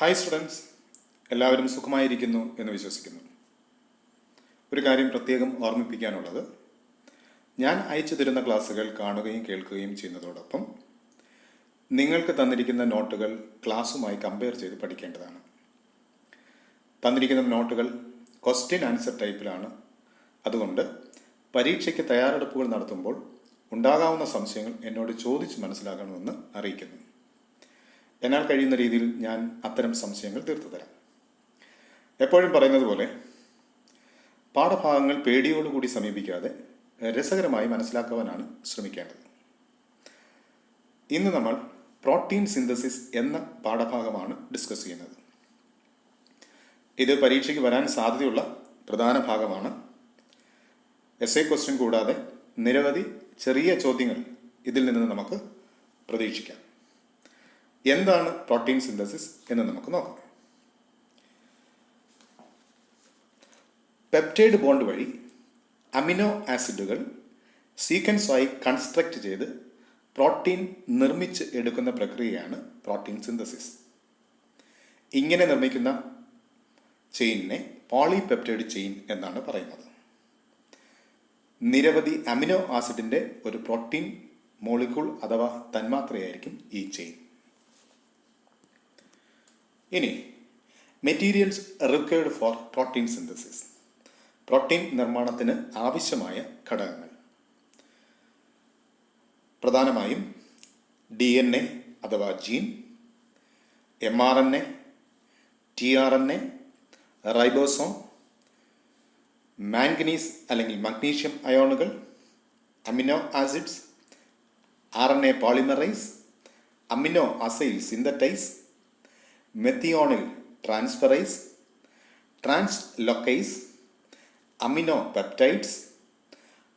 Hi students, എല്ലാവരും സുഖമായിരിക്കുന്നു എന്ന് വിശ്വസിക്കുന്നു. ഒരു കാര്യം പ്രത്യേകം ഓർമ്മിപ്പിക്കാനുള്ളത്, ഞാൻ അയച്ചു തരുന്ന ക്ലാസ്സുകൾ കാണുകയും കേൾക്കുകയും ചെയ്യുന്നതോടൊപ്പം നിങ്ങൾക്ക് തന്നിരിക്കുന്ന നോട്ടുകൾ ക്ലാസ്സുമായി കമ്പയർ ചെയ്ത് പഠിക്കേണ്ടതാണ്. തന്നിരിക്കുന്ന നോട്ടുകൾ ക്വസ്റ്റ്യൻ ആൻസർ ടൈപ്പിലാണ്. അതുകൊണ്ട് പരീക്ഷയ്ക്ക് തയ്യാറെടുപ്പുകൾ നടത്തുമ്പോൾ ഉണ്ടാകാവുന്ന സംശയങ്ങൾ എന്നോട് ചോദിച്ച് മനസ്സിലാക്കണമെന്ന് അറിയിക്കുന്നു. എന്നാൽ കഴിയുന്ന രീതിയിൽ ഞാൻ അത്തരം സംശയങ്ങൾ തീർത്തു തരാം. എപ്പോഴും പറയുന്നത് പോലെ പാഠഭാഗങ്ങൾ പേടിയോടുകൂടി സമീപിക്കാതെ രസകരമായി മനസ്സിലാക്കുവാനാണ് ശ്രമിക്കേണ്ടത്. ഇന്ന് നമ്മൾ പ്രോട്ടീൻ സിന്തസിസ് എന്ന പാഠഭാഗമാണ് ഡിസ്കസ് ചെയ്യുന്നത്. ഇത് പരീക്ഷയ്ക്ക് വരാൻ സാധ്യതയുള്ള പ്രധാന ഭാഗമാണ്. എസ്സേ ക്വസ്റ്റ്യൻ കൂടാതെ നിരവധി ചെറിയ ചോദ്യങ്ങൾ ഇതിൽ നിന്ന് നമുക്ക് പ്രതീക്ഷിക്കാം. എന്താണ് പ്രോട്ടീൻ സിന്തസിസ് എന്ന് നമുക്ക് നോക്കാം. പെപ്റ്റൈഡ് ബോണ്ട് വഴി അമിനോ ആസിഡുകൾ സീക്വൻസായി കൺസ്ട്രക്റ്റ് ചെയ്ത് പ്രോട്ടീൻ നിർമ്മിച്ച് എടുക്കുന്ന പ്രക്രിയയാണ് പ്രോട്ടീൻ സിന്തസിസ്. ഇങ്ങനെ നിർമ്മിക്കുന്ന ചെയിനിനെ പോളിപെപ്റ്റൈഡ് ചെയിൻ എന്നാണ് പറയുന്നത്. നിരവധി അമിനോ ആസിഡിൻ്റെ ഒരു പ്രോട്ടീൻ മോളിക്യൂൾ അഥവാ തന്മാത്രയായിരിക്കും ഈ ചെയിൻ. ഇനി materials required for protein synthesis, protein നിർമ്മാണത്തിന് ആവശ്യമായ ഘടകങ്ങൾ. പ്രധാനമായും DNA അഥവാ gene, mRNA, tRNA, ribosome, manganese അല്ലെങ്കിൽ മഗ്നീഷ്യം അയോണുകൾ, amino acids, RNA polymerase, amino acyl synthetase, methionyl transferase, translocase, amino peptides,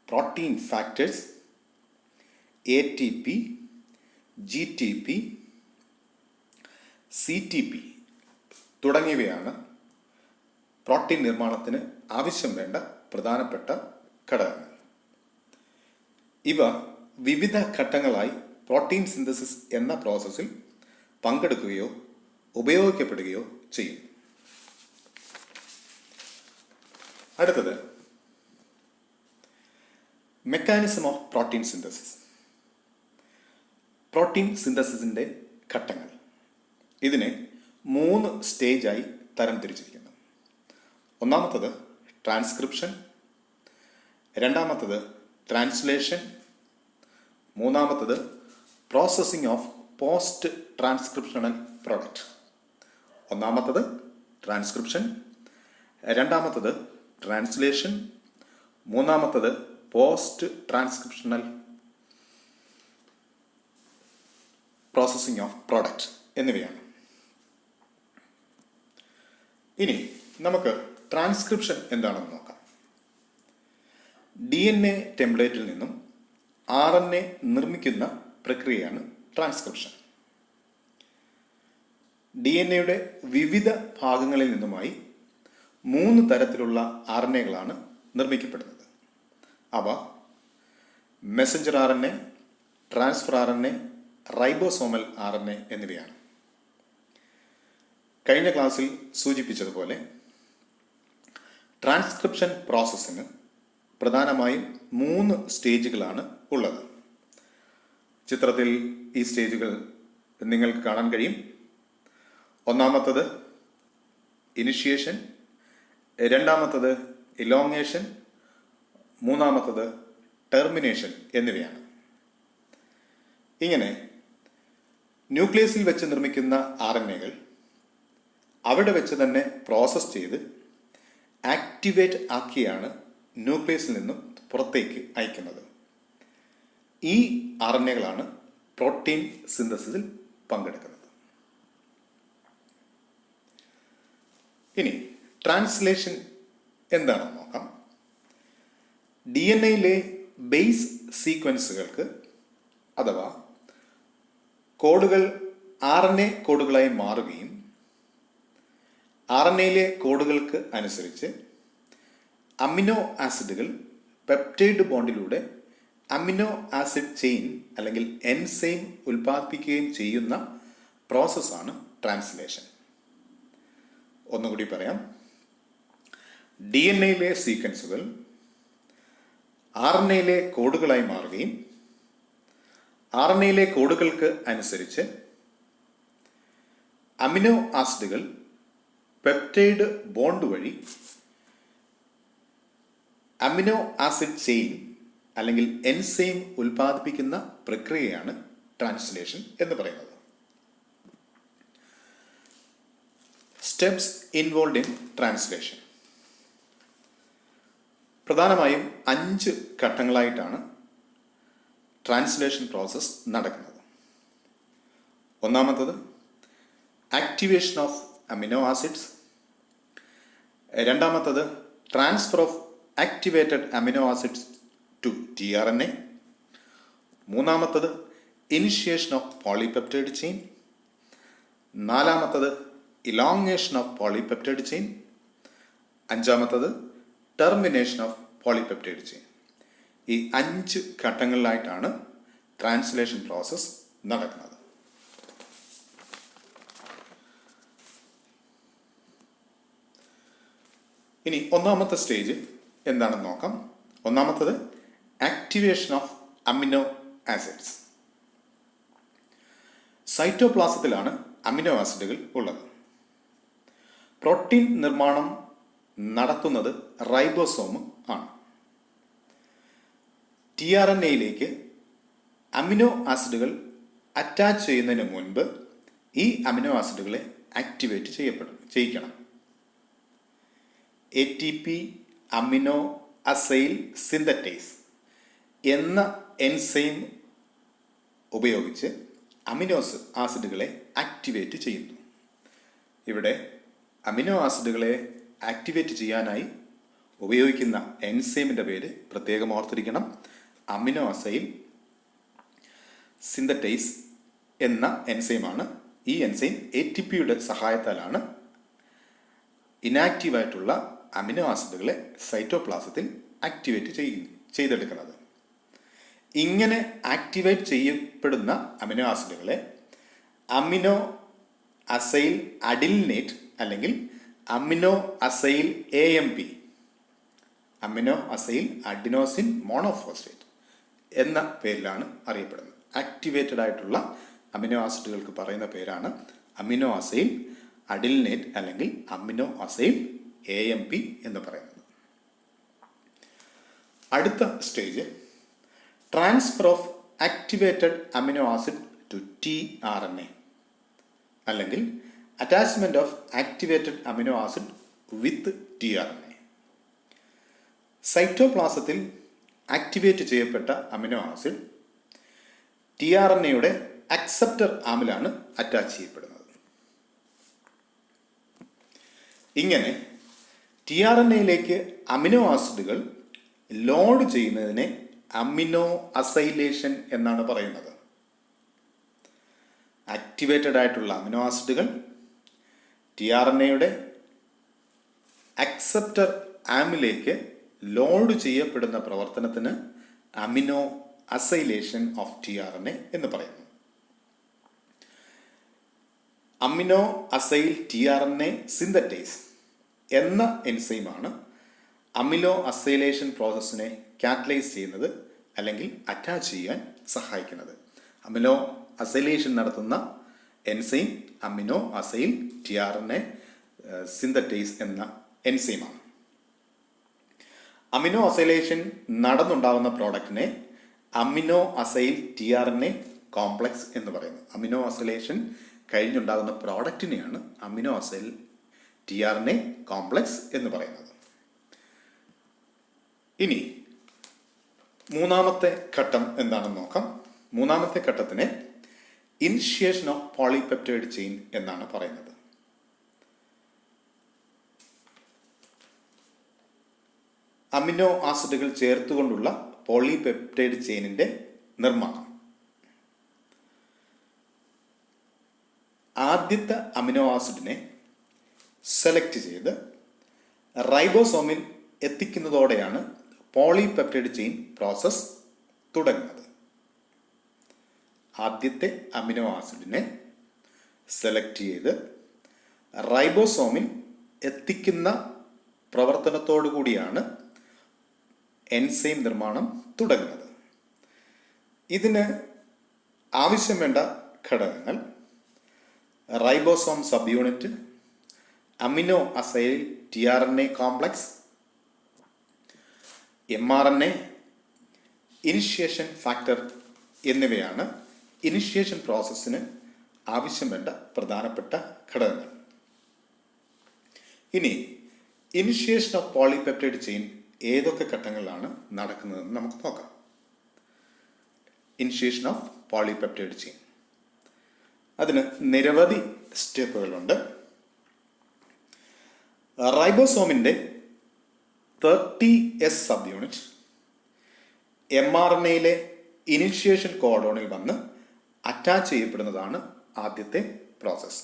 protein factors, ATP, GTP, CTP തുടങ്ങിയവയാണ് protein നിർമ്മാണത്തിന് ആവശ്യം വേണ്ട പ്രധാനപ്പെട്ട ഘടകങ്ങൾ. ഇവ വിവിധ ഘട്ടങ്ങളായി പ്രോട്ടീൻ സിന്തസിസ് എന്ന പ്രോസസ്സിൽ പങ്കെടുക്കുകയോ ഉപയോഗിക്കപ്പെടുകയോ ചെയ്യും. അടുത്തത് mechanism of protein synthesis. Protein സിന്തസിസിൻ്റെ ഘട്ടങ്ങൾ. ഇതിനെ 3 സ്റ്റേജായി തരംതിരിച്ചിരിക്കുന്നു. ഒന്നാമത്തത് ട്രാൻസ്ക്രിപ്ഷൻ, രണ്ടാമത്തത് ട്രാൻസ്ലേഷൻ, മൂന്നാമത്തത് processing of post transcriptional product. ഒന്നാമത്തത് ട്രാൻസ്ക്രിപ്ഷൻ, രണ്ടാമത്തത് ട്രാൻസ്ലേഷൻ, മൂന്നാമത്തത് post transcriptional processing of product എന്നിവയാണ്. ഇനി നമുക്ക് ട്രാൻസ്ക്രിപ്ഷൻ എന്താണെന്ന് നോക്കാം. DNA ടെംപ്ലേറ്റിൽ നിന്നും RNA നിർമ്മിക്കുന്ന പ്രക്രിയയാണ് ട്രാൻസ്ക്രിപ്ഷൻ. DNA-യുടെ വിവിധ ഭാഗങ്ങളിൽ നിന്നുമായി 3 തരത്തിലുള്ള RNA-കളാണ് നിർമ്മിക്കപ്പെടുന്നത്. അവ messenger RNA, transfer RNA, ribosomal RNA എന്നിവയാണ്. കഴിഞ്ഞ ക്ലാസ്സിൽ സൂചിപ്പിച്ചതുപോലെ ട്രാൻസ്ക്രിപ്ഷൻ പ്രോസസ്സിന് പ്രധാനമായും 3 സ്റ്റേജുകളാണ് ഉള്ളത്. ചിത്രത്തിൽ ഈ സ്റ്റേജുകൾ നിങ്ങൾക്ക് കാണാൻ കഴിയും. ഒന്നാമത്തത് ഇനിഷ്യേഷൻ, രണ്ടാമത്തത് ഇലോങ്ങേഷൻ, മൂന്നാമത്തത് ടെർമിനേഷൻ എന്നിവയാണ്. ഇങ്ങനെ ന്യൂക്ലിയസിൽ വെച്ച് നിർമ്മിക്കുന്ന RNA-കൾ അവിടെ വെച്ച് തന്നെ പ്രോസസ് ചെയ്ത് ആക്ടിവേറ്റ് ആക്കിയാണ് ന്യൂക്ലിയസിൽ നിന്നും പുറത്തേക്ക് അയക്കുന്നത്. ഈ RNA-കളാണ് പ്രോട്ടീൻ സിന്തസിസിൽ പങ്കെടുക്കുന്നത്. ഇനി ട്രാൻസ്ലേഷൻ എന്താണെന്ന് നോക്കാം. DNA-യിലെ ബേസ് സീക്വൻസുകൾക്ക് അഥവാ കോഡുകൾ RNA കോഡുകളായി മാറുകയും RNA-യിലെ കോഡുകൾക്ക് അനുസരിച്ച് അമിനോ ആസിഡുകൾ പെപ്റ്റൈഡ് ബോണ്ടിലൂടെ അമിനോ ആസിഡ് ചെയിൻ അല്ലെങ്കിൽ എൻസൈം ഉൽപ്പാദിപ്പിക്കുകയും ചെയ്യുന്ന പ്രോസസ്സാണ് ട്രാൻസ്ലേഷൻ. ഒന്നുകൂടി പറയാം. DNA സീക്വൻസുകൾ RNA കോഡുകളായി മാറുകയും RNA കോഡുകൾക്ക് അനുസരിച്ച് അമിനോ ആസിഡുകൾ പെപ്റ്റൈഡ് ബോണ്ട് വഴി അമിനോ ആസിഡ് ചെയിൻ അല്ലെങ്കിൽ എൻസൈം ഉൽപ്പാദിപ്പിക്കുന്ന പ്രക്രിയയാണ് ട്രാൻസ്ലേഷൻ എന്ന് പറയുന്നത്. Steps involve in translation. പ്രധാനമായും 5 ഘട്ടങ്ങളായിട്ടാണ് ട്രാൻസ്ലേഷൻ പ്രോസസ്സ് നടക്കുന്നത്. ഒന്നാമത്തത് ആക്ടിവേഷൻ ഓഫ് അമിനോ ആസിഡ്സ്. രണ്ടാമത്തത് transfer of activated amino acids to tRNA. മൂന്നാമത്തത് ഇനിഷ്യേഷൻ ഓഫ് പോളിപെപ്റ്റൈഡ് ചെയിൻ. നാലാമത്തത് ഇലോങ്ങേഷൻ ഓഫ് പോളിപെപ്റ്റൈഡ് ചെയിൻ. അഞ്ചാമത്തത് ടെർമിനേഷൻ ഓഫ് പോളിപെപ്റ്റൈഡ് ചെയിൻ. ഈ 5 ഘട്ടങ്ങളിലായിട്ടാണ് ട്രാൻസ്ലേഷൻ പ്രോസസ്സ് നടക്കുന്നത്. ഇനി ഒന്നാമത്തെ സ്റ്റേജ് എന്താണെന്ന് നോക്കാം. ഒന്നാമത്തത് ആക്ടിവേഷൻ ഓഫ് അമിനോ ആസിഡ്സ്. സൈറ്റോപ്ലാസത്തിലാണ് അമിനോ ആസിഡുകൾ ഉള്ളത്. പ്രോട്ടീൻ നിർമ്മാണം നടത്തുന്നത് റൈബോസോം ആണ്. tRNAയിലേക്ക് അമിനോ ആസിഡുകൾ അറ്റാച്ച് ചെയ്യുന്നതിന് മുൻപ് ഈ അമിനോ ആസിഡുകളെ ആക്ടിവേറ്റ് ചെയ്യിക്കണം. ATP അമിനോ അസൈൽ സിന്തറ്റേസ് എന്ന എൻസൈം ഉപയോഗിച്ച് അമിനോ ആസിഡുകളെ ആക്ടിവേറ്റ് ചെയ്യുന്നു. ഇവിടെ അമിനോ ആസിഡുകളെ ആക്ടിവേറ്റ് ചെയ്യാനായി ഉപയോഗിക്കുന്ന എൻസൈമിൻ്റെ പേര് പ്രത്യേകം ഓർത്തിരിക്കണം. അമിനോ അസൈൽ സിന്തറ്റൈസ് എന്ന എൻസൈമാണ്. ഈ എൻസൈം ATPയുടെ സഹായത്താലാണ് ഇനാക്റ്റീവായിട്ടുള്ള അമിനോ ആസിഡുകളെ സൈറ്റോപ്ലാസത്തിൽ ആക്ടിവേറ്റ് ചെയ്തെടുക്കുന്നത്. ഇങ്ങനെ ആക്ടിവേറ്റ് ചെയ്യപ്പെടുന്ന അമിനോ ആസിഡുകളെ അമിനോ അസൈൽ അഡിലിനേറ്റ് അല്ലെങ്കിൽ amino acyl AMP, amino acyl adenosine monophosphate എന്ന പേരിലാണ് അറിയപ്പെടുന്നത്. ആക്ടിവേറ്റഡ് ആയിട്ടുള്ള അമിനോ ആസിഡുകൾക്ക് പറയുന്ന പേരാണ് അമിനോ അസൈൽ അഡിലിനേറ്റ് അല്ലെങ്കിൽ അമിനോ അസൈൽ AMP എന്ന് പറയുന്നത്. അടുത്ത stage transfer of activated amino acid to tRNA അല്ലെങ്കിൽ attachment of activated amino acid with tRNA. സൈറ്റോപ്ലാസത്തിൽ ആക്ടിവേറ്റ് ചെയ്യപ്പെട്ട അമിനോ ആസിഡ് tRNAയുടെ അക്സെപ്റ്റർ ആമിലാണ് അറ്റാച്ച് ചെയ്യപ്പെടുന്നത്. ഇങ്ങനെ tRNAയിലേക്ക് അമിനോ ആസിഡുകൾ ലോഡ് ചെയ്യുന്നതിനെ അമിനോ അസൈലേഷൻ എന്നാണ് പറയുന്നത്. ആക്ടിവേറ്റഡ് ആയിട്ടുള്ള അമിനോ ആസിഡുകൾ tRNAയുടെ അക്സെപ്റ്റർ ആമിലേക്ക് ലോഡ് ചെയ്യപ്പെടുന്ന പ്രവർത്തനത്തിന് അമിനോ അസൈലേഷൻ ഓഫ് tRNA എന്ന് പറയുന്നു. അമിനോ അസൈൽ tRNA സിന്തറ്റേസ് എന്ന എൻസൈമാണ് അമിനോ അസൈലേഷൻ പ്രോസസ്സിനെ കാറ്റലൈസ് ചെയ്യുന്നത് അല്ലെങ്കിൽ അറ്റാച്ച് ചെയ്യാൻ സഹായിക്കുന്നത്. അമിനോ അസൈലേഷൻ നടത്തുന്ന enzyme amino acyl tRNA synthetase എന്ന എൻസൈമാണ്. അമിനോ അസൈലേഷൻ നടന്നുണ്ടാകുന്ന പ്രോഡക്റ്റിനെ അമിനോ അസൈൽ tRNA കോംപ്ലക്സ് എന്ന് പറയുന്നു. അമിനോ അസൈലേഷൻ കഴിഞ്ഞുണ്ടാകുന്ന പ്രോഡക്റ്റിനെയാണ് അമിനോ അസൈൽ tRNA കോംപ്ലക്സ് എന്ന് പറയുന്നത്. ഇനി മൂന്നാമത്തെ ഘട്ടം എന്താണെന്ന് നോക്കാം. മൂന്നാമത്തെ ഘട്ടത്തിനെ ഇനിഷ്യേഷൻ ഓഫ് പോളിപെപ്റ്റൈഡ് ചെയിൻ എന്നാണ് പറയുന്നത്. അമിനോ ആസിഡുകൾ ചേർത്തുകൊണ്ടുള്ള പോളിപെപ്റ്റൈഡ് ചെയിനിന്റെ നിർമ്മാണം. ആദ്യത്തെ അമിനോ ആസിഡിനെ സെലക്ട് ചെയ്ത് റൈബോസോമിൽ എത്തിക്കുന്നതോടെയാണ് പോളിപെപ്റ്റൈഡ് ചെയിൻ പ്രോസസ് തുടങ്ങുന്നത്. ആദ്യത്തെ അമിനോ ആസിഡിനെ സെലക്ട് ചെയ്ത് റൈബോസോമിൽ എത്തിക്കുന്ന പ്രവർത്തനത്തോടു കൂടിയാണ് എൻസൈം നിർമ്മാണം തുടങ്ങുന്നത്. ഇതിന് ആവശ്യം വേണ്ട ഘടകങ്ങൾ ribosome sub unit, amino acyl tRNA complex, mRNA, initiation factor എന്നിവയാണ് ഇനിഷ്യേഷൻ പ്രോസസ്സിന് ആവശ്യം വേണ്ട പ്രധാനപ്പെട്ട ഘടകങ്ങൾ. ഇനി ഇനിഷ്യേഷൻ ഓഫ് പോളിപെപ്റ്റൈഡ് ചെയിൻ ഏതൊക്കെ ഘട്ടങ്ങളിലാണ് നടക്കുന്നതെന്ന് നമുക്ക് നോക്കാം. ഇനിഷ്യേഷൻ ഓഫ് പോളിപെപ്റ്റൈഡ് ചെയിൻ, അതിന് നിരവധി സ്റ്റെപ്പുകളുണ്ട്. റൈബോസോമിൻ്റെ 30S സബ് യൂണിറ്റ് mRNAയിലെ ഇനിഷ്യേഷൻ കോഡോണിൽ വന്ന് അറ്റാച്ച് ചെയ്യപ്പെടുന്നതാണ് ആദ്യത്തെ പ്രോസസ്സ്.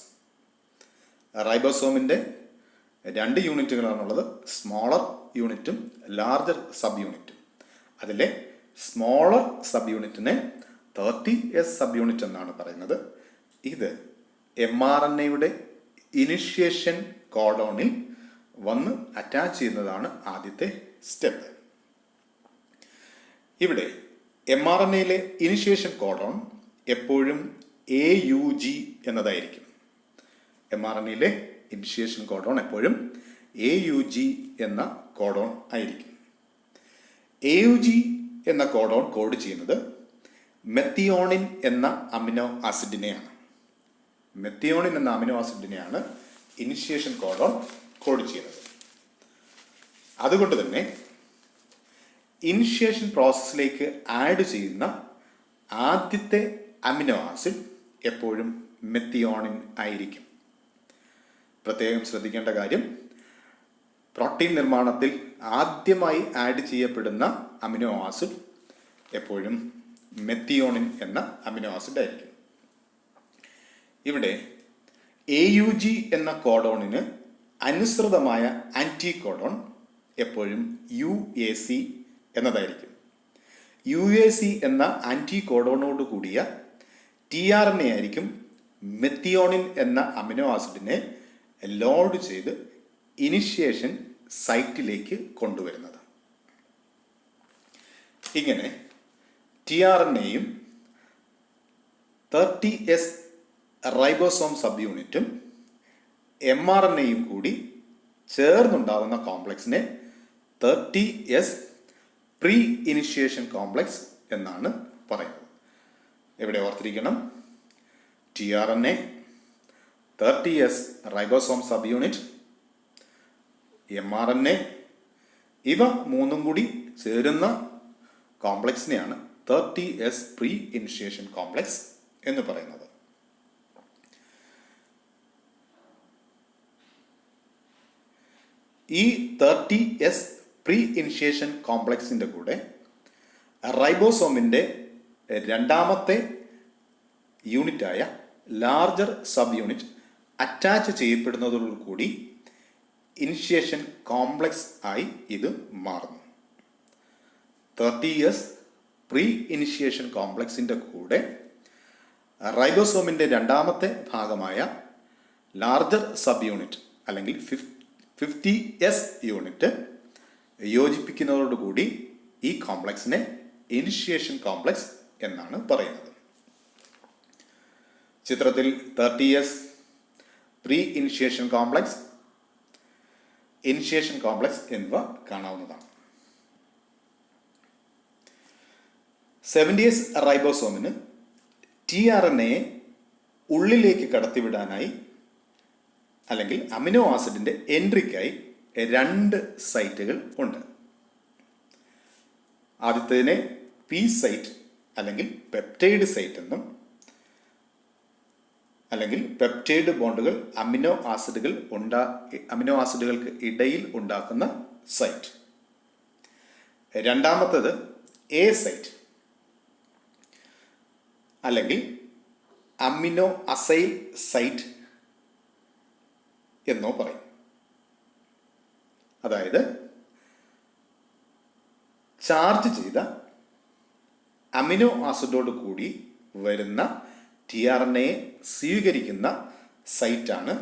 റൈബോസോമിൻ്റെ 2 യൂണിറ്റുകളാണുള്ളത്, സ്മോളർ യൂണിറ്റും ലാർജർ സബ് യൂണിറ്റും. അതിലെ സ്മോളർ സബ് യൂണിറ്റിനെ 30S സബ് യൂണിറ്റ് എന്നാണ് പറയുന്നത്. ഇത് mRNAയുടെ ഇനിഷ്യേഷൻ കോഡോണിൽ വന്ന് അറ്റാച്ച് ചെയ്യുന്നതാണ് ആദ്യത്തെ സ്റ്റെപ്പ്. ഇവിടെ mRNAയിലെ ഇനിഷ്യേഷൻ കോഡോൺ എപ്പോഴും AUG എന്നതായിരിക്കും. mRNAയിലെ ഇനിഷ്യേഷൻ കോഡോൺ എപ്പോഴും AUG എന്ന കോഡോൺ ആയിരിക്കും. AUG എന്ന കോഡോൺ കോഡ് ചെയ്യുന്നത് മെത്തിയോണിൻ എന്ന അമിനോ ആസിഡിനെയാണ്. മെത്തിയോണിൻ എന്ന അമിനോ ആസിഡിനെയാണ് ഇനിഷ്യേഷൻ കോഡോൺ കോഡ് ചെയ്യുന്നത്. അതുകൊണ്ട് തന്നെ ഇനിഷ്യേഷൻ പ്രോസസ്സിലേക്ക് ആഡ് ചെയ്യുന്ന ആദ്യത്തെ അമിനോ ആസിഡ് എപ്പോഴും മെത്തിയോണിൻ ആയിരിക്കും. പ്രത്യേകം ശ്രദ്ധിക്കേണ്ട കാര്യം, പ്രോട്ടീൻ നിർമ്മാണത്തിൽ ആദ്യമായി ആഡ് ചെയ്യപ്പെടുന്ന അമിനോ ആസിഡ് എപ്പോഴും മെത്തിയോണിൻ എന്ന അമിനോ ആസിഡ് ആയിരിക്കും. ഇവിടെ AUG എന്ന കോഡോണിന് അനുസൃതമായ ആൻറ്റി കോഡോൺ എപ്പോഴും UAC എന്നതായിരിക്കും. UAC എന്ന ആൻറ്റി കോഡോണോട് കൂടിയ tRNA ആയിരിക്കും മെത്തിയോണിൻ എന്ന അമിനോ ആസിഡിനെ ലോഡ് ചെയ്ത് ഇനിഷ്യേഷൻ സൈറ്റിലേക്ക് കൊണ്ടുവരുന്നത്. ഇങ്ങനെ tRNAയും 30S റൈബോസോം സബ് യൂണിറ്റും mRNAയും കൂടി ചേർന്നുണ്ടാകുന്ന കോംപ്ലക്സിനെ 30S പ്രീ ഇനിഷ്യേഷൻ കോംപ്ലക്സ് എന്നാണ് പറയുന്നത്. ഇവിടെ ഓർത്തിരിക്കണം, tRNA, 30S ribosome sub unit, mRNA ഇവ മൂന്നും കൂടി ചേരുന്ന കോംപ്ലക്സിനെയാണ് 30S പ്രീ ഇനിഷ്യേഷൻ കോംപ്ലക്സ് എന്ന് പറയുന്നത്. ഈ 30S പ്രീ ഇനിഷ്യേഷൻ കോംപ്ലക്സിൻ്റെ കൂടെ റൈബോസോമിൻ്റെ രണ്ടാമത്തെ യൂണിറ്റായ ലാർജർ സബ് യൂണിറ്റ് അറ്റാച്ച് ചെയ്യപ്പെടുന്നതോടുകൂടി ഇനിഷ്യേഷൻ കോംപ്ലക്സ് ആയി ഇത് മാറുന്നു. 30S പ്രീ ഇനിഷ്യേഷൻ കോംപ്ലക്സിൻ്റെ കൂടെ റൈബോസോമിൻ്റെ രണ്ടാമത്തെ ഭാഗമായ ലാർജർ സബ് യൂണിറ്റ് അല്ലെങ്കിൽ 50S യൂണിറ്റ് യോജിപ്പിക്കുന്നതോടുകൂടി ഈ കോംപ്ലക്സിനെ ഇനിഷ്യേഷൻ കോംപ്ലക്സ് എന്നാണ് പറയുന്നത്. ചിത്രത്തിൽ 30S pre initiation complex, initiation complex എന്നിവ കാണാവുന്നതാണ്. 70S റൈബോസോമിന് tRNAയെ ഉള്ളിലേക്ക് കടത്തിവിടാനായി അല്ലെങ്കിൽ അമിനോ ആസിഡിൻ്റെ എൻട്രിക്കായി 2 സൈറ്റുകൾ ഉണ്ട്. ആദ്യത്തേതിനെ P സൈറ്റ് അല്ലെങ്കിൽ പെപ്റ്റൈഡ് സൈറ്റ് എന്നും, അല്ലെങ്കിൽ പെപ്റ്റൈഡ് ബോണ്ടുകൾ അമിനോ ആസിഡുകൾക്ക് ഇടയിൽ ഉണ്ടാക്കുന്ന സൈറ്റ്. രണ്ടാമത്തേത് A സൈറ്റ് അല്ലെങ്കിൽ അമിനോ അസൈൽ സൈറ്റ് എന്നോ പറയും. അതായത് ചാർജ് ചെയ്ത അമിനോ ആസിഡോട് കൂടി വരുന്ന tRNAയെ സ്വീകരിക്കുന്ന സൈറ്റാണ്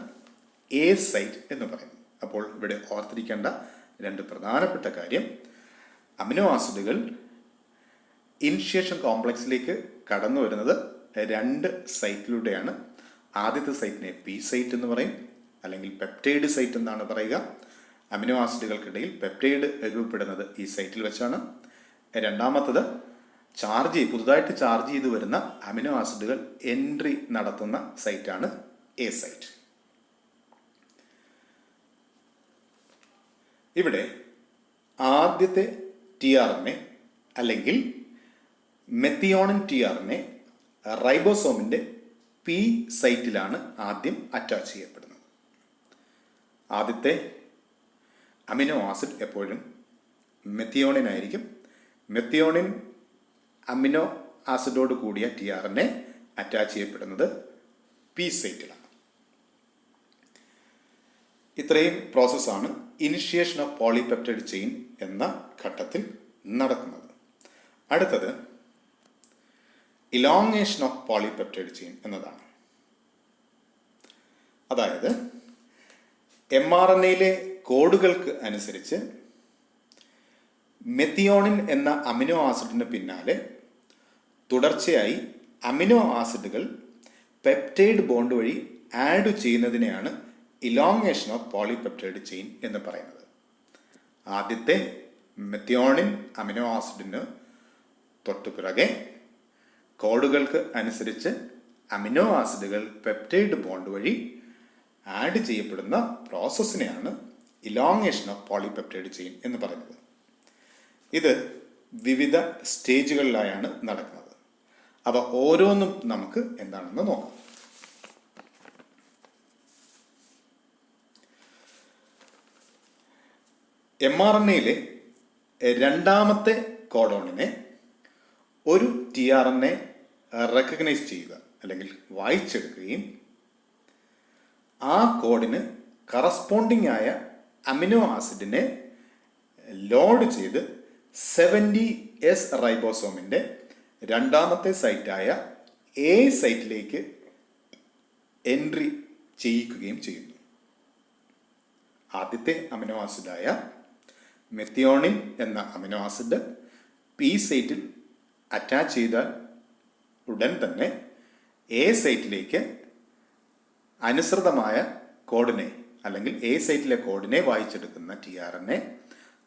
A സൈറ്റ് എന്ന് പറയുന്നത്. അപ്പോൾ ഇവിടെ ഓർത്തിരിക്കേണ്ട രണ്ട് പ്രധാനപ്പെട്ട കാര്യം, അമിനോ ആസിഡുകൾ ഇനിഷ്യേഷൻ കോംപ്ലക്സിലേക്ക് കടന്നു വരുന്നത് രണ്ട് സൈറ്റിലൂടെയാണ്. ആദ്യത്തെ സൈറ്റിനെ പി സൈറ്റ് എന്ന് പറയും, അല്ലെങ്കിൽ പെപ്റ്റൈഡ് സൈറ്റ് എന്നാണ് പറയുക. അമിനോ ആസിഡുകൾക്കിടയിൽ പെപ്റ്റൈഡ് രൂപപ്പെടുന്നത് ഈ സൈറ്റിൽ വെച്ചാണ്. രണ്ടാമത്തത് പുതുതായിട്ട് ചാർജ് ചെയ്ത് വരുന്ന അമിനോ ആസിഡുകൾ എൻട്രി നടത്തുന്ന സൈറ്റാണ് എ സൈറ്റ്. ഇവിടെ ആദ്യത്തെ ടിആർഎൻഎ അല്ലെങ്കിൽ മെത്തിയോണിൻ ടിആർഎൻഎ റൈബോസോമിന്റെ പി സൈറ്റിലാണ് ആദ്യം അറ്റാച്ച് ചെയ്യപ്പെടുന്നത്. ആദ്യത്തെ അമിനോ ആസിഡ് എപ്പോഴും മെത്തിയോണിൻ ആയിരിക്കും. മെത്തിയോണിൻ അമിനോ ആസിഡോട് കൂടിയ ടിആർഎൻഎ അറ്റാച്ച് ചെയ്യപ്പെടുന്നത് പി സൈറ്റിലാണ്. ഇത്രയും പ്രോസസ്സാണ് ഇനിഷ്യേഷൻ ഓഫ് പോളിപെപ്റ്റൈഡ് ചെയിൻ എന്ന ഘട്ടത്തിൽ നടക്കുന്നത്. അടുത്തത് ഇലോങ്ങേഷൻ ഓഫ് പോളിപെപ്റ്റൈഡ് ചെയിൻ എന്നതാണ്. അതായത് mRNA കോഡുകൾക്ക് അനുസരിച്ച് മെത്തിയോണിൻ എന്ന അമിനോ ആസിഡിന് പിന്നാലെ തുടർച്ചയായി അമിനോ ആസിഡുകൾ പെപ്റ്റൈഡ് ബോണ്ട് വഴി ആഡ് ചെയ്യുന്നതിനെയാണ് ഇലോങ്ങേഷൻ ഓഫ് പോളിപെപ്റ്റൈഡ് ചെയിൻ എന്ന് പറയുന്നത്. ആദ്യത്തെ മെത്തിയോണിൻ അമിനോ ആസിഡിന് തൊട്ടുപിറകെ കോഡുകൾക്ക് അനുസരിച്ച് അമിനോ ആസിഡുകൾ പെപ്റ്റൈഡ് ബോണ്ട് വഴി ആഡ് ചെയ്യപ്പെടുന്ന പ്രോസസ്സിനെയാണ് ഇലോങ്ങേഷൻ ഓഫ് പോളിപെപ്റ്റൈഡ് ചെയിൻ എന്ന് പറയുന്നത്. ഇത് വിവിധ സ്റ്റേജുകളിലായാണ് നടക്കുന്നത്. അവ ഓരോന്നും നമുക്ക് എന്താണെന്ന് നോക്കാം. mRNA രണ്ടാമത്തെ കോഡോണിനെ ഒരു ടിആർഎൻഎ റെക്കഗ്നൈസ് ചെയ്യുക അല്ലെങ്കിൽ വായിച്ചെടുക്കുകയും ആ കോഡിന് കറസ്പോണ്ടിങ് ആയ അമിനോ ആസിഡിനെ ലോഡ് ചെയ്ത് 70S റൈബോസോമിൻ്റെ രണ്ടാമത്തെ സൈറ്റായ എ സൈറ്റിലേക്ക് എൻട്രി ചെയ്യിക്കുകയും ചെയ്യുന്നു. ആദ്യത്തെ അമിനോ ആസിഡായ മെത്തിയോണിൻ എന്ന അമിനോ ആസിഡ് പി സൈറ്റിൽ അറ്റാച്ച് ചെയ്താൽ ഉടൻ തന്നെ എ സൈറ്റിലേക്ക് അനുസൃതമായ കോഡിനെ അല്ലെങ്കിൽ എ സൈറ്റിലെ കോഡിനെ വായിച്ചെടുക്കുന്ന ടിആർഎൻഎ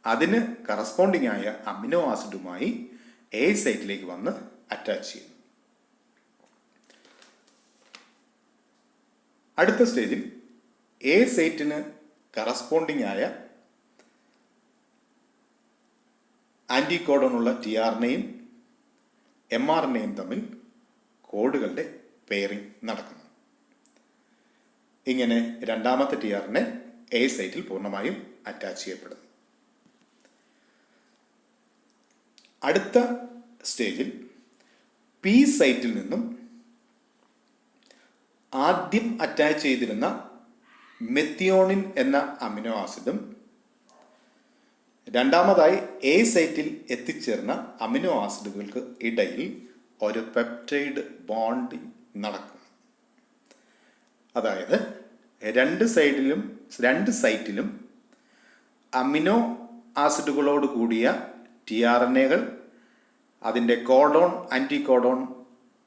അതിന് കറസ്പോണ്ടിങ് ആയ അമിനോ ആസിഡുമായി എ സൈറ്റിലേക്ക് വന്ന് അറ്റാച്ച് ചെയ്യുന്നു. അടുത്ത സ്റ്റേജിൽ എ സൈറ്റിന് കറസ്പോണ്ടിങ് ആയ ആന്റികോഡോണുള്ള ടിആർഎൻഎയും mRNAയും തമ്മിൽ കോഡുകളുടെ പെയറിംഗ് നടക്കുന്നു. ഇങ്ങനെ രണ്ടാമത്തെ ടിആർഎൻഎ എ സൈറ്റിൽ പൂർണ്ണമായും അറ്റാച്ച് ചെയ്യപ്പെടുന്നു. അടുത്ത സ്റ്റേജിൽ പി സൈറ്റിൽ നിന്നും ആദ്യം അറ്റാച്ച് ചെയ്തിരുന്ന മെത്തിയോണിൻ എന്ന അമിനോ ആസിഡും രണ്ടാമതായി എ സൈറ്റിൽ എത്തിച്ചേർന്ന അമിനോ ആസിഡുകൾക്ക് ഇടയിൽ ഒരു പെപ്റ്റൈഡ് ബോണ്ടിങ് നടക്കും. അതായത് രണ്ട് സൈറ്റിലും അമിനോ ആസിഡുകളോട് കൂടിയ ടിആർഎൻഎകൾ അതിൻ്റെ കോഡോൺ ആന്റികോഡോൺ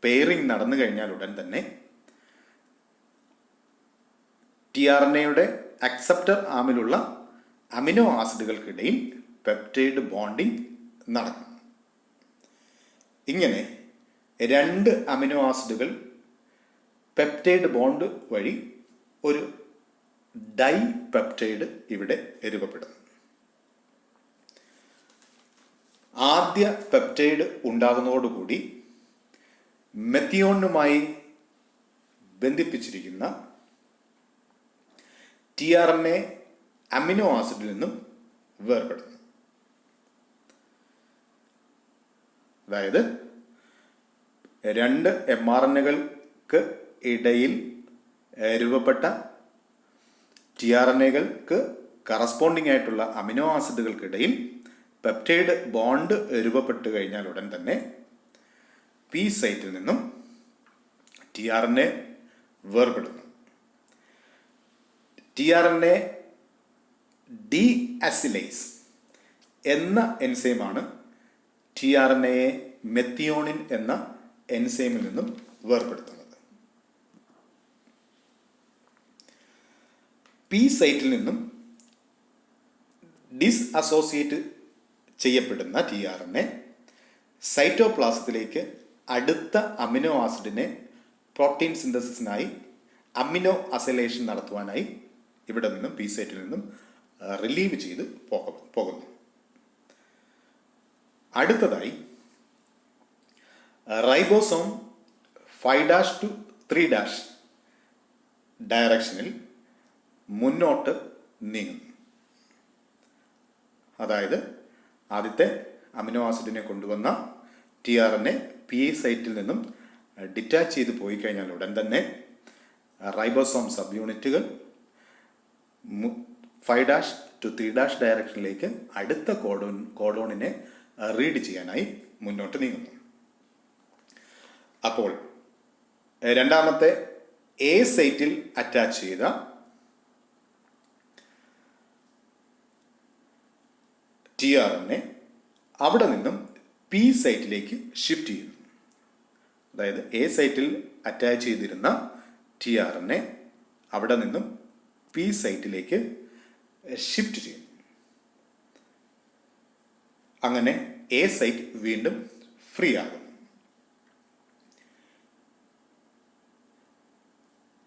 പെയറിംഗ് നടന്നു കഴിഞ്ഞാൽ ഉടൻ തന്നെ ടിആർഎൻഎയുടെ അക്സെപ്റ്റർ ആമിലുള്ള അമിനോ ആസിഡുകൾക്കിടയിൽ പെപ്റ്റൈഡ് ബോണ്ടിങ് നടക്കും. ഇങ്ങനെ രണ്ട് അമിനോ ആസിഡുകൾ പെപ്റ്റൈഡ് ബോണ്ട് വഴി ഒരു ഡൈ പെപ്റ്റൈഡ് ഇവിടെ രൂപപ്പെടുന്നു. ആദ്യ പെപ്റ്റൈഡ് ഉണ്ടാകുന്നതോടുകൂടി മെത്തിയോണുമായി ബന്ധിപ്പിച്ചിരിക്കുന്ന ടിആർഎൻഎ അമിനോ ആസിഡിൽ നിന്നും വേർപെടുന്നു. അതായത് രണ്ട് mRNAകൾക്ക് ഇടയിൽ രൂപപ്പെട്ട ടിആർഎൻഎകൾക്ക് കറസ്പോണ്ടിങ് ആയിട്ടുള്ള അമിനോ ആസിഡുകൾക്കിടയിൽ പെപ്റ്റൈഡ് ബോണ്ട് രൂപപ്പെട്ട് കഴിഞ്ഞാൽ ഉടൻ തന്നെ പി സൈറ്റിൽ നിന്നും ടിആർഎൻഎ വേർപെടുന്നു. ടിആർഎൻഎ ഡീഅസിലേസ് എന്ന എൻസൈമാണ് tRNAയെ മെത്തിയോണിൻ എന്ന എൻസൈമിൽ നിന്നും വേർപെടുത്തുന്നത്. പി സൈറ്റിൽ നിന്നും ഡിസ്അസോസിയേറ്റ് ചെയ്യപ്പെടുന്ന tRNA സൈറ്റോപ്ലാസത്തിലേക്ക് അടുത്ത അമിനോ ആസിഡിനെ പ്രോട്ടീൻ സിന്തസിസിനായി അമിനോ അസൈലേഷൻ നടത്തുവാനായി ഇവിടെ നിന്നും പി സൈറ്റിൽ നിന്നും റിലീവ് ചെയ്ത് പോകുന്നു. അടുത്തതായി റൈബോസോം 5' to 3' ഡയറക്ഷനിൽ മുന്നോട്ട് നീങ്ങുന്നു. അതായത് ആദ്യത്തെ അമിനോ ആസിഡിനെ കൊണ്ടുവന്ന tRNA പി സൈറ്റിൽ നിന്നും ഡിറ്റാച്ച് ചെയ്ത് പോയി കഴിഞ്ഞാൽ ഉടൻ തന്നെ റൈബോസോം സബ് യൂണിറ്റുകൾ 5' to 3' ഡയറക്ഷനിലേക്ക് അടുത്ത കോഡോണിനെ റീഡ് ചെയ്യാനായി മുന്നോട്ട് നീങ്ങുന്നു. അപ്പോൾ രണ്ടാമത്തെ എ സൈറ്റിൽ അറ്റാച്ച് ചെയ്ത tRNA അവിടെ നിന്നും പി സൈറ്റിലേക്ക് ഷിഫ്റ്റ് ചെയ്യുന്നു. അതായത് എ സൈറ്റിൽ അറ്റാച്ച് ചെയ്തിരുന്ന tRNA അവിടെ നിന്നും പി സൈറ്റിലേക്ക് ഷിഫ്റ്റ് ചെയ്യുന്നു. അങ്ങനെ എ സൈറ്റ് വീണ്ടും ഫ്രീ ആകുന്നു.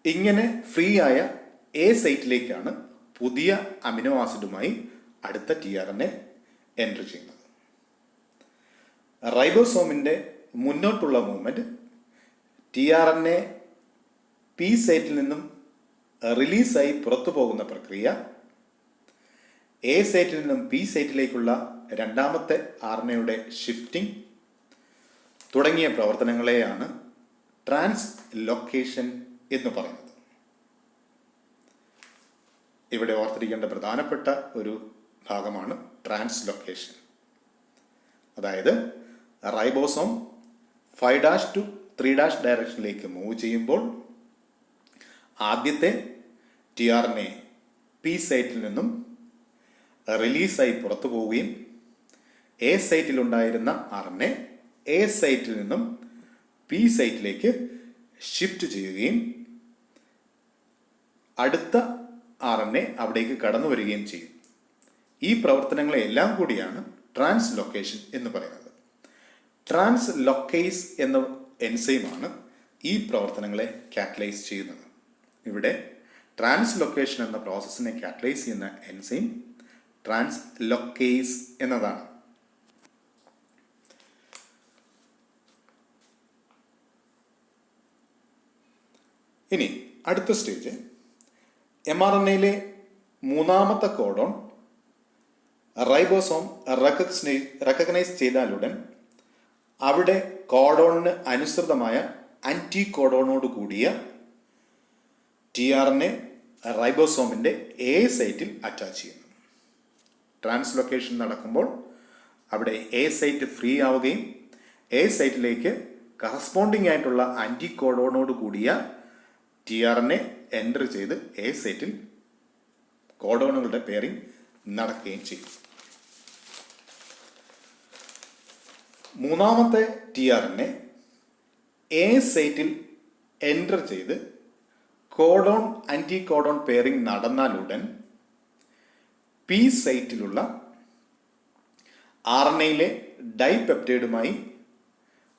ഇങ്ങനെ ഫ്രീ ആയ എ സൈറ്റിലേക്കാണ് പുതിയ അമിനോ ആസിഡുമായി അടുത്ത tRNA എൻറ്റർ ചെയ്യുന്നത്. റൈബോസോമിൻ്റെ മുന്നോട്ടുള്ള മൂവ്മെൻറ്റ് tRNA പി സൈറ്റിൽ നിന്നും റിലീസായി പുറത്തു പോകുന്ന പ്രക്രിയ, എ സൈറ്റിൽ നിന്നും പി സൈറ്റിലേക്കുള്ള രണ്ടാമത്തെ RNAയുടെ ഷിഫ്റ്റിംഗ് തുടങ്ങിയ പ്രവർത്തനങ്ങളെയാണ് ട്രാൻസ്ലൊക്കേഷൻ എന്ന് പറയുന്നത്. ഇവിടെ ഓർത്തിരിക്കേണ്ട പ്രധാനപ്പെട്ട ഒരു ഭാഗമാണ് ട്രാൻസ്ലൊക്കേഷൻ. അതായത് റൈബോസോം 5' to 3' ഡയറക്ഷനിലേക്ക് മൂവ് ചെയ്യുമ്പോൾ ആദ്യത്തെ tRNA പി സൈറ്റിൽ നിന്നും റിലീസായി പുറത്തു പോവുകയും എ സൈറ്റിലുണ്ടായിരുന്ന RNA എ സൈറ്റിൽ നിന്നും പി സൈറ്റിലേക്ക് ഷിഫ്റ്റ് ചെയ്യുകയും അടുത്ത RNA അവിടേക്ക് കടന്നു വരികയും ചെയ്യും. ഈ പ്രവർത്തനങ്ങളെല്ലാം കൂടിയാണ് ട്രാൻസ്ലൊക്കേഷൻ എന്ന് പറയുന്നത്. ട്രാൻസ്ലൊക്കേസ് എന്ന എൻസൈമാണ് ഈ പ്രവർത്തനങ്ങളെ കാറ്റലൈസ് ചെയ്യുന്നത്. ഇവിടെ ട്രാൻസ്ലൊക്കേഷൻ എന്ന പ്രോസസ്സിനെ കാറ്റലൈസ് ചെയ്യുന്ന എൻസൈം ട്രാൻസ്ലൊക്കേസ് എന്നതാണ്. ഇനി അടുത്ത സ്റ്റേജ് mRNAയിലെ മൂന്നാമത്തെ കോഡോൺ റൈബോസോം റെക്കഗ്നൈസ് ചെയ്താലുടൻ അവിടെ കോഡോണിന് അനുസൃതമായ ആന്റി കോഡോണോട് കൂടിയ tRNA റൈബോസോമിൻ്റെ എ സൈറ്റിൽ അറ്റാച്ച് ചെയ്യുന്നു. ട്രാൻസ്ലൊക്കേഷൻ നടക്കുമ്പോൾ അവിടെ എ സൈറ്റ് ഫ്രീ ആവുകയും എ സൈറ്റിലേക്ക് കറസ്പോണ്ടിങ് ആയിട്ടുള്ള ആന്റി കോഡോണോട് കൂടിയ tRNA എൻ്റർ ചെയ്ത് എ സൈറ്റിൽ കോഡോണുകളുടെ പെയറിംഗ് നടക്കുകയും ചെയ്യും. മൂന്നാമത്തെ tRNA എ സൈറ്റിൽ എൻ്റർ ചെയ്ത് കോഡോൺ ആന്റി കോഡോൺ പെയറിംഗ് നടന്നാലുടൻ പി സൈറ്റിലുള്ള RNAയിലെ ഡൈപെപ്റ്റൈഡുമായി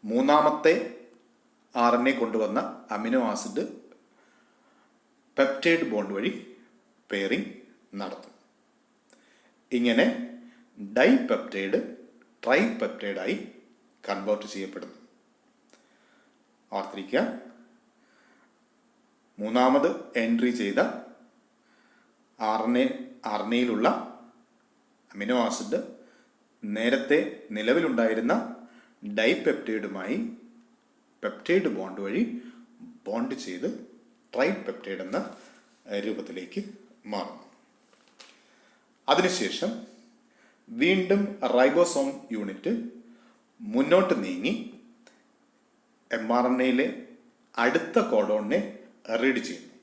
മൂന്നാമത്തെ RNA കൊണ്ടുവന്ന അമിനോ ആസിഡ് പെപ്റ്റൈഡ് ബോണ്ട് വഴി പെയറിംഗ് നടത്തും. ഇങ്ങനെ ഡൈപെപ്റ്റൈഡ് ട്രൈപെപ്റ്റൈഡായി കൺവേർട്ട് ചെയ്യപ്പെടുന്നു. ഓർത്തിരിക്കുക, മൂന്നാമത് എൻട്രി ചെയ്ത RNAയിലുള്ള അമിനോ ആസിഡ് നേരത്തെ നിലവിലുണ്ടായിരുന്ന ഡൈപെപ്റ്റൈഡുമായി പെപ്റ്റൈഡ് ബോണ്ട് വഴി ബോണ്ട് ചെയ്ത് ട്രൈപെപ്റ്റൈഡ് എന്ന രൂപത്തിലേക്ക് മാറുന്നു. അതിനുശേഷം വീണ്ടും റൈബോസോം യൂണിറ്റ് മുന്നോട്ട് നീങ്ങി mRNAയിലെ അടുത്ത കോഡോണിനെ റീഡ് ചെയ്യുന്നു.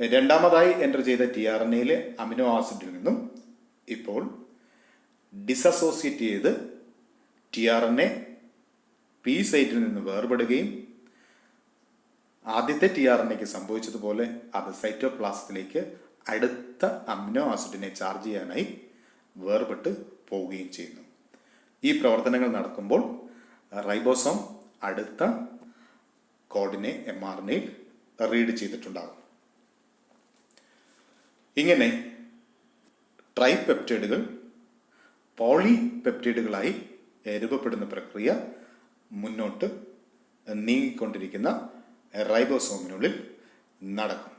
രണ്ടാമതായി എൻ്റർ ചെയ്ത tRNAയിലെ അമിനോ ആസിഡിൽ നിന്നും ഇപ്പോൾ ഡിസസോസിയേറ്റ് ചെയ്ത് tRNA പി സൈറ്റിൽ നിന്ന് വേർപെടുകയും ആദ്യത്തെ tRNAയ്ക്ക് സംഭവിച്ചതുപോലെ അത് സൈറ്റോപ്ലാസത്തിലേക്ക് അടുത്ത അമിനോ ആസിഡിനെ ചാർജ് ചെയ്യാനായി വേർപെട്ട് പോവുകയും ചെയ്യുന്നു. ഈ പ്രവർത്തനങ്ങൾ നടക്കുമ്പോൾ റൈബോസോം അടുത്ത കോഡിനെ mRNAയിൽ റീഡ് ചെയ്തിട്ടുണ്ടാകും. ഇങ്ങനെ ട്രൈപെപ്റ്റൈഡുകൾ പോളിപെപ്റ്റൈഡുകളായി രൂപപ്പെടുന്ന പ്രക്രിയ മുന്നോട്ട് നീങ്ങിക്കൊണ്ടിരിക്കുന്ന റൈബോസോമിനുള്ളിൽ നടക്കും.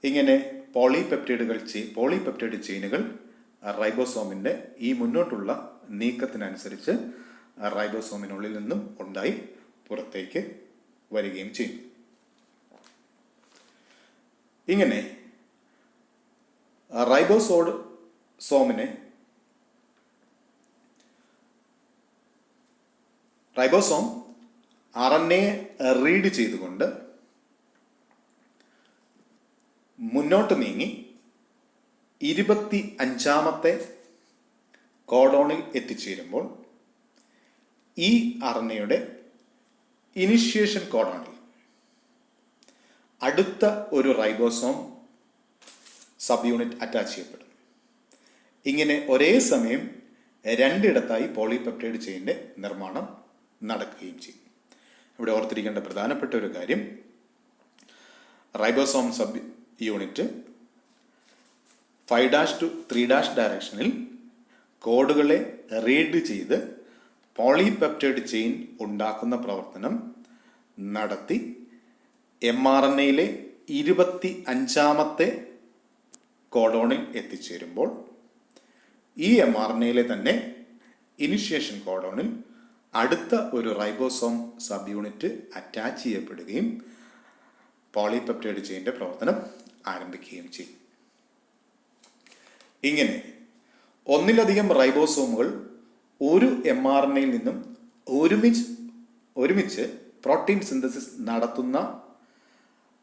ഇങ്ങനെ പോളിപെപ്റ്റൈഡ് ചെയിനുകൾ റൈബോസോമിൻ്റെ ഈ മുന്നോട്ടുള്ള നീക്കത്തിനനുസരിച്ച് റൈബോസോമിനുള്ളിൽ നിന്നും ഉണ്ടായി പുറത്തേക്ക് വരികയും ചെയ്യും. ഇങ്ങനെ റൈബോസോം RNA റീഡ് ചെയ്തുകൊണ്ട് മുന്നോട്ട് നീങ്ങി 25ാമത്തെ കോഡോണിൽ എത്തിച്ചേരുമ്പോൾ ഈ RNAയുടെ ഇനിഷ്യേഷൻ കോഡോണിൽ അടുത്ത ഒരു റൈബോസോം സബ് യൂണിറ്റ് അറ്റാച്ച് ചെയ്യപ്പെടും. ഇങ്ങനെ ഒരേ സമയം രണ്ടിടത്തായി പോളിപെപ്റ്റൈഡ് ചെയിൻ്റെ നിർമ്മാണം നടക്കുകയും ചെയ്യും. ഇവിടെ ഓർത്തിരിക്കേണ്ട പ്രധാനപ്പെട്ട ഒരു കാര്യം, റൈബോസോം സബ് യൂണിറ്റ് 5' to 3' ഡയറക്ഷനിൽ കോഡുകളെ റീഡ് ചെയ്ത് പോളിപെപ്റ്റൈഡ് ചെയിൻ ഉണ്ടാക്കുന്ന പ്രവർത്തനം നടത്തി mRNAയിലെ 25ാമത്തെ കോഡോണിൽ എത്തിച്ചേരുമ്പോൾ ഈ mRNAയിലെ തന്നെ ഇനിഷ്യേഷൻ കോഡോണിൽ അടുത്ത ഒരു റൈബോസോം സബ് യൂണിറ്റ് അറ്റാച്ച് ചെയ്യപ്പെടുകയും പോളിപെപ്റ്റൈഡ് ചെയിൻ്റെ പ്രവർത്തനം ആരംഭിക്കുകയും ചെയ്യും. ഇങ്ങനെ ഒന്നിലധികം റൈബോസോമുകൾ ഒരു mRNAയിൽ നിന്നും ഒരുമിച്ച് പ്രോട്ടീൻ സിന്തസിസ് നടത്തുന്ന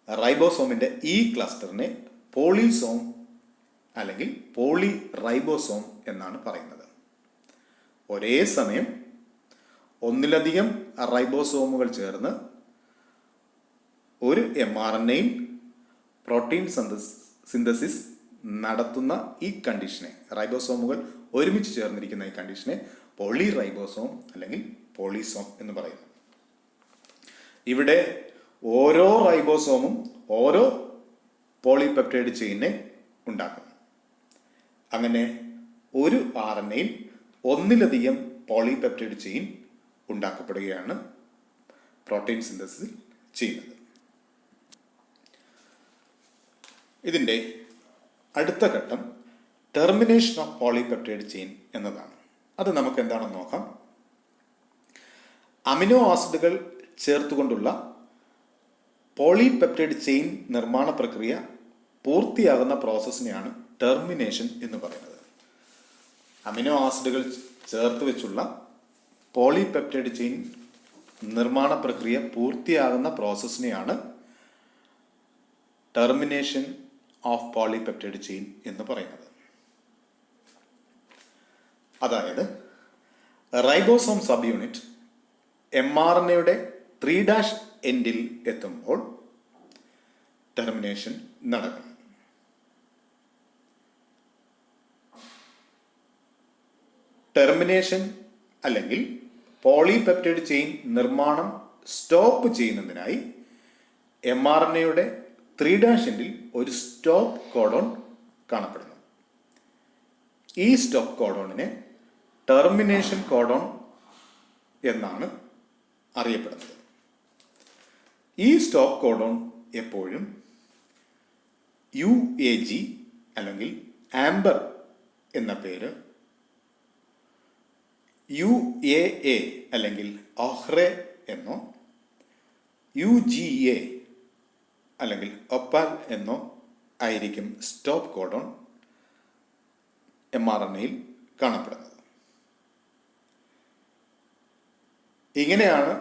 റൈബോസോമിൻ്റെ ഈ ക്ലസ്റ്ററിനെ പോളിസോം അല്ലെങ്കിൽ പോളി റൈബോസോം എന്നാണ് പറയുന്നത്. ഒരേ സമയം ഒന്നിലധികം റൈബോസോമുകൾ ചേർന്ന് ഒരു mRNAയിൽ പ്രോട്ടീൻ സിന്തസിസ് നടത്തുന്ന ഈ കണ്ടീഷനെ, റൈബോസോമുകൾ ഒരുമിച്ച് ചേർന്നിരിക്കുന്ന ഈ കണ്ടീഷനെ പോളി റൈബോസോം അല്ലെങ്കിൽ പോളിസോം എന്ന് പറയുന്നു. ഇവിടെ ഓരോ റൈബോസോമും ഓരോ പോളിപെപ്റ്റൈഡ് ചെയിനെ ഉണ്ടാക്കുന്നു. അങ്ങനെ ഒരു RNAയിൽ ഒന്നിലധികം പോളിപെപ്റ്റൈഡ് ചെയിൻ ഉണ്ടാക്കപ്പെടുകയാണ് പ്രോട്ടീൻ സിന്തസിസ് ചെയ്യുന്നത്. ഇതിൻ്റെ അടുത്ത ഘട്ടം ടെർമിനേഷൻ ഓഫ് പോളിപെപ്റ്റൈഡ് ചെയിൻ എന്നതാണ്. അത് നമുക്ക് എന്താണെന്ന് നോക്കാം. അമിനോ ആസിഡുകൾ ചേർത്തുകൊണ്ടുള്ള പോളിപെപ്റ്റൈഡ് ചെയിൻ നിർമ്മാണ പ്രക്രിയ പൂർത്തിയാകുന്ന പ്രോസസ്സിനെയാണ് ടെർമിനേഷൻ എന്ന് പറയുന്നത്. അമിനോ ആസിഡുകൾ ചേർത്ത് വെച്ചുള്ള പോളിപെപ്റ്റൈഡ് ചെയിൻ നിർമ്മാണ പ്രക്രിയ പൂർത്തിയാകുന്ന പ്രോസസ്സിനെയാണ് ടെർമിനേഷൻ ഓഫ് പോളിപെപ്റ്റൈഡ് ചെയിൻ എന്ന് പറയുന്നത്. അതായത് റൈബോസോം സബ് യൂണിറ്റ് mRNAയുടെ 3' എൻഡിൽ എത്തുമ്പോൾ ടെർമിനേഷൻ നടക്കും. ടെർമിനേഷൻ അല്ലെങ്കിൽ പോളിപെപ്റ്റൈഡ് ചെയിൻ നിർമ്മാണം സ്റ്റോപ്പ് ചെയ്യുന്നതിനായി mRNAയുടെ 3' എൻഡിൽ ഒരു സ്റ്റോപ്പ് കോഡോൺ കാണപ്പെടുന്നു. ഈ സ്റ്റോപ്പ് കോഡോണിനെ ടെർമിനേഷൻ കോഡോൺ എന്നാണ് അറിയപ്പെടുന്നത്. ഈ സ്റ്റോപ്പ് കോഡോൺ എപ്പോഴും UAG അല്ലെങ്കിൽ ആംബർ എന്ന പേര്, UAA അല്ലെങ്കിൽ ഒഹ്റെ എന്നോ UGA അല്ലെങ്കിൽ ഒപ്പാൽ എന്നോ ആയിരിക്കും സ്റ്റോപ്പ് കോഡോൺ mRNAയിൽ കാണപ്പെടുന്നത്. ഇങ്ങനെയാണ്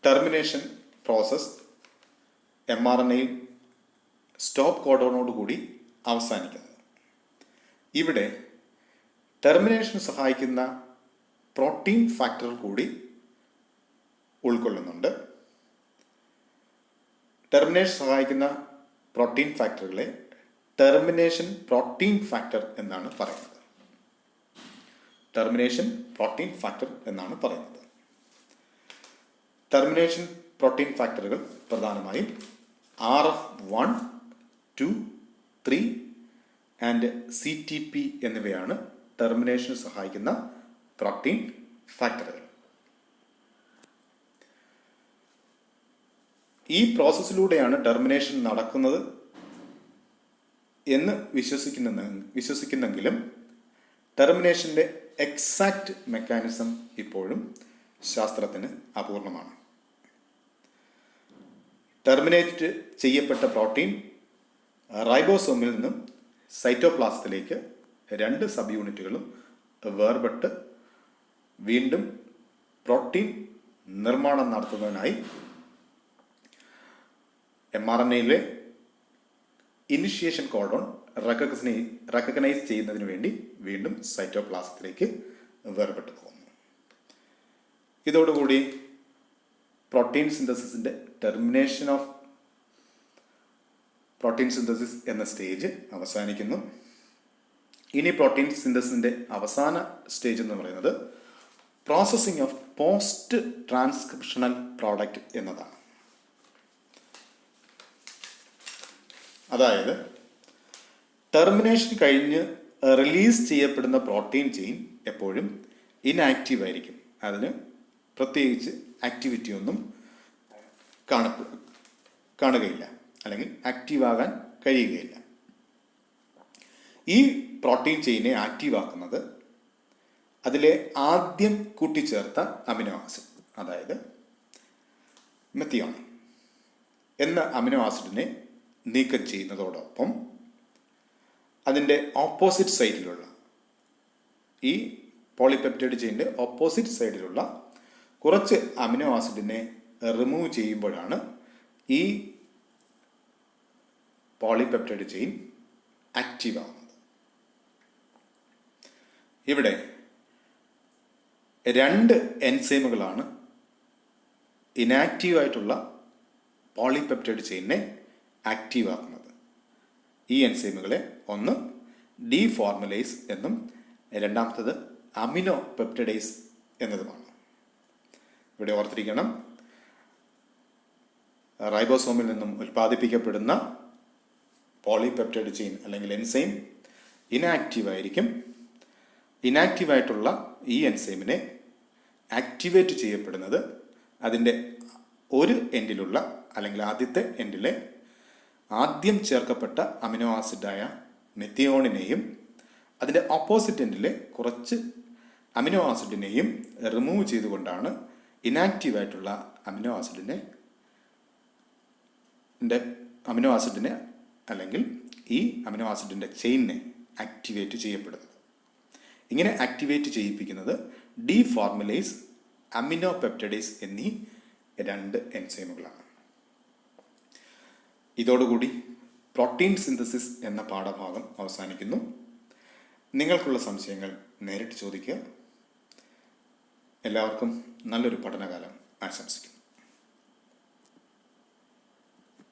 ടെർമിനേഷൻ പ്രോസസ് mRNA-യിൽ സ്റ്റോപ്പ് കോഡോണോടുകൂടി അവസാനിക്കുന്നത്. ഇവിടെ ടെർമിനേഷന് സഹായിക്കുന്ന പ്രോട്ടീൻ ഫാക്ടർ കൂടി ഉൾക്കൊള്ളുന്നുണ്ട്. ടെർമിനേഷൻ സഹായിക്കുന്ന പ്രോട്ടീൻ ഫാക്ടറുകളെ ടെർമിനേഷൻ പ്രോട്ടീൻ ഫാക്ടർ എന്നാണ് പറയുന്നത്. ടെർമിനേഷൻ പ്രോട്ടീൻ ഫാക്ടർ എന്നാണ് പറയുന്നത്. ടെർമിനേഷൻ പ്രോട്ടീൻ ഫാക്ടറുകൾ പ്രധാനമായും RF1, 2, 3 ആൻഡ് CTP എന്നിവയാണ് ടെർമിനേഷന് സഹായിക്കുന്ന പ്രോട്ടീൻ ഫാക്ടറുകൾ. ഈ പ്രോസസ്സിലൂടെയാണ് ടെർമിനേഷൻ നടക്കുന്നത് എന്ന് വിശ്വസിക്കുന്നെങ്കിലും ടെർമിനേഷൻ്റെ എക്സാക്റ്റ് മെക്കാനിസം ഇപ്പോഴും ശാസ്ത്രത്തിന് അപൂർണമാണ്. ടെർമിനേറ്റ് ചെയ്യപ്പെട്ട പ്രോട്ടീൻ റൈബോസോമിൽ നിന്നും സൈറ്റോപ്ലാസത്തിലേക്ക് 2 സബ് യൂണിറ്റുകളും വേർപെട്ട് വീണ്ടും പ്രോട്ടീൻ നിർമ്മാണം നടത്തുന്നതിനായി mRNA-യിലെ ഇനിഷ്യേഷൻ കോഡോൺ റെക്കഗ്നൈസ് ചെയ്യുന്നതിന് വേണ്ടി വീണ്ടും സൈറ്റോപ്ലാസത്തിലേക്ക് വേർപെട്ട് പോകുന്നു. ഇതോടുകൂടി പ്രോട്ടീൻ സിന്തസിസിൻ്റെ ടെർമിനേഷൻ ഓഫ് പ്രോട്ടീൻ സിന്തസിസ് എന്ന സ്റ്റേജ് അവസാനിക്കുന്നു. ഇനി പ്രോട്ടീൻ സിന്തസിസിൻ്റെ അവസാന സ്റ്റേജ് എന്ന് പറയുന്നത് processing of post transcriptional product എന്നതാണ്. അതായത് ടെർമിനേഷൻ കഴിഞ്ഞ് റിലീസ് ചെയ്യപ്പെടുന്ന പ്രോട്ടീൻ ചെയിൻ എപ്പോഴും ഇൻആക്റ്റീവ് ആയിരിക്കും. അതിന് പ്രത്യേകിച്ച് ആക്ടിവിറ്റി ഒന്നും കാണുകയില്ല, അല്ലെങ്കിൽ ആക്റ്റീവ് ആകാൻ കഴിയുകയില്ല. ഈ പ്രോട്ടീൻ ചെയിനെ ആക്റ്റീവ് ആക്കുന്നത് അതിലെ ആദ്യം കൂട്ടിച്ചേർത്ത അമിനോ ആസിഡ്, അതായത് മെത്തിയോണിൻ എന്ന അമിനോ ആസിഡിനെ നീക്കം ചെയ്യുന്നതോടൊപ്പം അതിൻ്റെ ഓപ്പോസിറ്റ് സൈഡിലുള്ള ഈ പോളിപെപ്റ്റൈഡ് ചെയിൻ്റെ ഓപ്പോസിറ്റ് സൈഡിലുള്ള കുറച്ച് അമിനോ ആസിഡിനെ റിമൂവ് ചെയ്യുമ്പോഴാണ് ഈ പോളിപെപ്റ്റൈഡ് ചെയിൻ ആക്റ്റീവ് ആവുന്നത്. ഇവിടെ 2 എൻസൈമുകളാണ് ഇനാക്റ്റീവ് ആയിട്ടുള്ള പോളിപെപ്റ്റൈഡ് ചെയിനെ ആക്റ്റീവ് ആക്കുന്നത്. ഈ എൻസൈമുകളെ ഒന്ന് ഡീഫോർമുലേസ് എന്നും രണ്ടാമത്തത് അമിനോ പെപ്റ്റൈഡേസ് എന്നതുമാണ്. ഇവിടെ ഓർത്തിരിക്കണം, റൈബോസോമിൽ നിന്നും ഉൽപ്പാദിപ്പിക്കപ്പെടുന്ന പോളിപെപ്റ്റൈഡ് ചെയിൻ അല്ലെങ്കിൽ എൻസൈം ഇനാക്റ്റീവ് ആയിരിക്കും. ഇനാക്റ്റീവായിട്ടുള്ള ഈ എൻസൈമിനെ ആക്ടിവേറ്റ് ചെയ്യപ്പെടുന്നത് അതിൻ്റെ ഒരു എൻഡിലുള്ള അല്ലെങ്കിൽ ആദ്യത്തെ എൻഡിലെ ആദ്യം ചേർക്കപ്പെട്ട അമിനോ ആസിഡായ മെത്തിയോണിനെയും അതിൻ്റെ ഓപ്പോസിറ്റ് എൻഡിലെ കുറച്ച് അമിനോ ആസിഡിനെയും റിമൂവ് ചെയ്തുകൊണ്ടാണ് ഇനാക്റ്റീവായിട്ടുള്ള അമിനോ ആസിഡിനെ അല്ലെങ്കിൽ ഈ അമിനോ ആസിഡിൻ്റെ ചെയിനിനെ ആക്ടിവേറ്റ് ചെയ്യപ്പെടുന്നത്. ഇങ്ങനെ ആക്ടിവേറ്റ് ചെയ്യിപ്പിക്കുന്നത് ഡീഫോർമുലേസ്, അമിനോ പെപ്റ്റൈഡേസ് എന്നീ 2 എൻസൈമുകളാണ്. ഇതോടുകൂടി പ്രോട്ടീൻ സിന്തസിസ് എന്ന പാഠഭാഗം അവസാനിക്കുന്നു. നിങ്ങൾക്കുള്ള സംശയങ്ങൾ നേരിട്ട് ചോദിക്കുക. എല്ലാവർക്കും നല്ലൊരു പഠനകാലം ആശംസിക്കുന്നു.